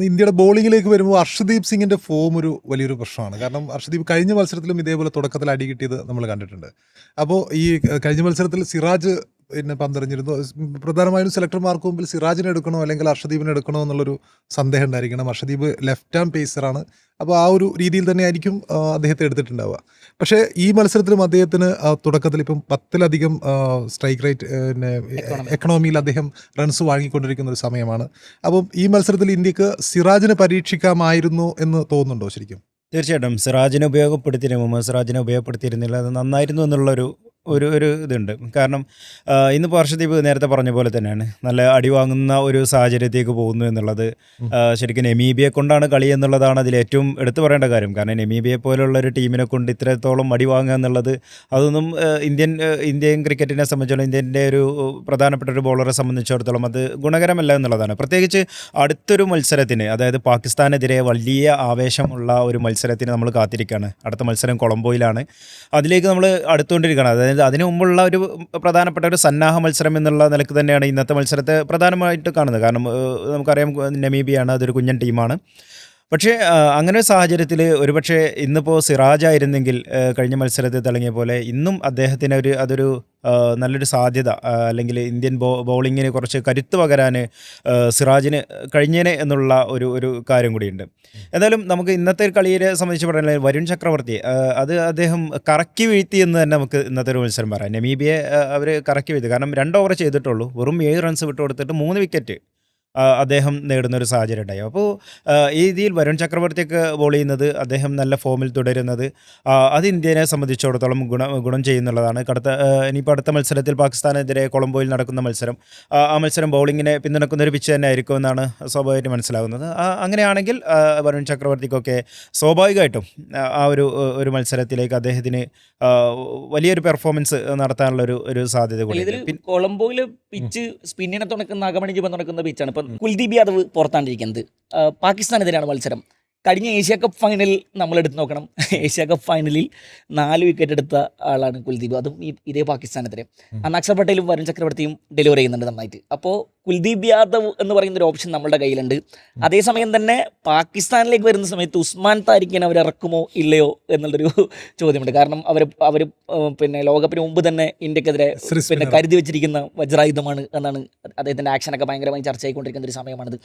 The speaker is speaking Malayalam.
ഇന്ത്യയുടെ ബോളിങ്ങിലേക്ക് വരുമ്പോൾ അർഷദീപ് സിംഗിന്റെ ഫോം ഒരു വലിയൊരു പ്രശ്നമാണ്. കാരണം അർഷദീപ് കഴിഞ്ഞ മത്സരത്തിലും ഇതേപോലെ തുടക്കത്തിൽ അടി കിട്ടിയത് നമ്മൾ കണ്ടിട്ടുണ്ട്. അപ്പോൾ ഈ കഴിഞ്ഞ മത്സരത്തിൽ സിറാജ് പിന്നെ പന്തെറിഞ്ഞിരുന്നു. പ്രധാനമായും സെലക്ടർമാർക്ക് മുമ്പിൽ സിറാജിനെ എടുക്കണോ അല്ലെങ്കിൽ അർഷദീപിനെ എടുക്കണോ എന്നുള്ളൊരു സന്ദേഹം ഉണ്ടായിരിക്കണം. അർഷദീപ് ലെഫ്റ്റ് ആം പേസറാണ്. അപ്പോൾ ആ ഒരു രീതിയിൽ തന്നെ ആയിരിക്കും അദ്ദേഹത്തെ എടുത്തിട്ടുണ്ടാവുക. പക്ഷേ ഈ മത്സരത്തിലും അദ്ദേഹത്തിന് തുടക്കത്തിൽ ഇപ്പം 10-ലധികം സ്ട്രൈക്ക് റേറ്റ് പിന്നെ എക്കണോമിയിൽ അദ്ദേഹം റൺസ് വാങ്ങിക്കൊണ്ടിരിക്കുന്ന ഒരു സമയമാണ്. അപ്പം ഈ മത്സരത്തിൽ ഇന്ത്യക്ക് സിറാജിനെ പരീക്ഷിക്കാമായിരുന്നു എന്ന് തോന്നുന്നുണ്ടോ ശരിക്കും? തീർച്ചയായിട്ടും സിറാജിനെ ഉപയോഗപ്പെടുത്തിയിരുന്നു, മുഹമ്മദ് സിറാജിനെ ഉപയോഗപ്പെടുത്തിയിരുന്നില്ല, അത് നന്നായിരുന്നു എന്നുള്ളൊരു ഒരു ഒരു ഇതുണ്ട്. കാരണം ഇന്നിപ്പോൾ ഹർഷദീപ് നേരത്തെ പറഞ്ഞ പോലെ തന്നെയാണ്, നല്ല അടി വാങ്ങുന്ന ഒരു സാഹചര്യത്തേക്ക് പോകുന്നു എന്നുള്ളത്. ശരിക്കും നമീബിയെ കൊണ്ടാണ് കളി എന്നുള്ളതാണ് അതിൽ ഏറ്റവും എടുത്തു പറയേണ്ട കാര്യം. കാരണം നമീബിയെ പോലുള്ള ഒരു ടീമിനെ കൊണ്ട് ഇത്രത്തോളം അടി വാങ്ങുക എന്നുള്ളത് അതൊന്നും ഇന്ത്യൻ ക്രിക്കറ്റിനെ സംബന്ധിച്ചോളം, ഇന്ത്യൻ്റെ ഒരു പ്രധാനപ്പെട്ട ഒരു ബോളറെ സംബന്ധിച്ചിടത്തോളം അത് ഗുണകരമല്ല എന്നുള്ളതാണ്. പ്രത്യേകിച്ച് അടുത്തൊരു മത്സരത്തിന്, അതായത് പാകിസ്ഥാനെതിരെ വലിയ ആവേശമുള്ള ഒരു മത്സരത്തിന് നമ്മൾ കാത്തിരിക്കുകയാണ്. അടുത്ത മത്സരം കൊളംബോയിലാണ്. അതിലേക്ക് നമ്മൾ അടുത്തുകൊണ്ടിരിക്കുകയാണ്. അതായത് അതിനു മുമ്പുള്ള ഒരു പ്രധാനപ്പെട്ട ഒരു സന്നാഹ മത്സരം എന്നുള്ള നിലക്ക് തന്നെയാണ് ഇന്നത്തെ മത്സരത്തെ പ്രധാനമായിട്ട് കാണുന്നത്. കാരണം നമുക്കറിയാം നമീബിയാണ്, അതൊരു കുഞ്ഞൻ ടീമാണ്. പക്ഷേ അങ്ങനെ ഒരു സാഹചര്യത്തിൽ ഒരുപക്ഷെ ഇന്നിപ്പോൾ സിറാജായിരുന്നെങ്കിൽ കഴിഞ്ഞ മത്സരത്തിൽ തിളങ്ങിയ പോലെ ഇന്നും അദ്ദേഹത്തിന് അതൊരു നല്ലൊരു സാധ്യത, അല്ലെങ്കിൽ ഇന്ത്യൻ ബൗളിങ്ങിന് കുറച്ച് കരുത്ത് പകരാൻ സിറാജിന് കഴിഞ്ഞേനെ എന്നുള്ള ഒരു കാര്യം കൂടിയുണ്ട്. എന്തായാലും നമുക്ക് ഇന്നത്തെ കളിയെ സംബന്ധിച്ച് പറഞ്ഞാൽ വരുൺ ചക്രവർത്തി അത് അദ്ദേഹം കറക്കി വീഴ്ത്തി എന്ന് തന്നെ നമുക്ക് ഇന്നത്തെ ഒരു മത്സരം പറയാം. നമീബിയെ അവർ കറക്കി വീഴ്ത്തി. കാരണം 2 ഓവർ ചെയ്തിട്ടുള്ളൂ, വെറും 7 റൺസ് വിട്ടു കൊടുത്തിട്ട് 3 വിക്കറ്റ് അദ്ദേഹം നേടുന്നൊരു സാഹചര്യം ഉണ്ടായി. അപ്പോൾ ഈ രീതിയിൽ വരുൺ ചക്രവർത്തിയൊക്കെ ബോൾ ചെയ്യുന്നത്, അദ്ദേഹം നല്ല ഫോമിൽ തുടരുന്നത്, അത് ഇന്ത്യനെ സംബന്ധിച്ചിടത്തോളം ഗുണം ചെയ്യുന്നുള്ളതാണ്. ഇനിയിപ്പോൾ അടുത്ത മത്സരത്തിൽ പാകിസ്ഥാനെതിരെ കൊളംബോയിൽ നടക്കുന്ന മത്സരം, ആ മത്സരം ബൗളിങ്ങിനെ പിന്തുണക്കുന്ന ഒരു പിച്ച് തന്നെ ആയിരിക്കും എന്നാണ് സ്വാഭാവികമായിട്ട് മനസ്സിലാകുന്നത്. അങ്ങനെയാണെങ്കിൽ വരുൺ ചക്രവർത്തിക്കൊക്കെ സ്വാഭാവികമായിട്ടും ആ ഒരു മത്സരത്തിലേക്ക് അദ്ദേഹത്തിന് വലിയൊരു പെർഫോമൻസ് നടത്താനുള്ള ഒരു സാധ്യത കൂടി. കൊളംബോയിൽ പിച്ച് സ്പിന്നിനെ തുണക്കുന്ന അകമണി ജീവൻ തുണക്കുന്ന പിച്ചാണ്. ഇപ്പം കുൽദീപ് യാദവ് പുറത്താണ്ടിരിക്കുന്നത്. പാകിസ്ഥാനെതിരാണ് മത്സരം. കഴിഞ്ഞ ഏഷ്യ കപ്പ് ഫൈനലിൽ നമ്മൾ എടുത്ത് നോക്കണം, ഏഷ്യ കപ്പ് ഫൈനലിൽ 4 വിക്കറ്റ് എടുത്ത ആളാണ് കുൽദീപ്, അതും ഇതേ പാകിസ്ഥാനെതിരെ. അന്ന് അക്ഷർ പട്ടേലും വരുൺ ചക്രവർത്തിയും ഡെലിവറി ചെയ്യുന്നുണ്ട് നന്നായിട്ട്. അപ്പോൾ കുൽദീപ് യാദവ് എന്ന് പറയുന്ന ഒരു ഓപ്ഷൻ നമ്മുടെ കയ്യിലുണ്ട്. അതേസമയം തന്നെ പാകിസ്ഥാനിലേക്ക് വരുന്ന സമയത്ത് ഉസ്മാൻ താരിഖിനെ അവർ ഇറക്കുമോ ഇല്ലയോ എന്നുള്ളൊരു ചോദ്യമുണ്ട്. കാരണം അവർ പിന്നെ ലോകകപ്പിന് മുമ്പ് തന്നെ ഇന്ത്യക്കെതിരെ പിന്നെ കരുതി വെച്ചിരിക്കുന്ന വജ്രായുധമാണ് എന്നാണ്. അദ്ദേഹത്തിൻ്റെ ആക്ഷനൊക്കെ ഭയങ്കരമായി ചർച്ച ചെയ്തുകൊണ്ടിരിക്കുന്ന ഒരു സമയമാണിത്.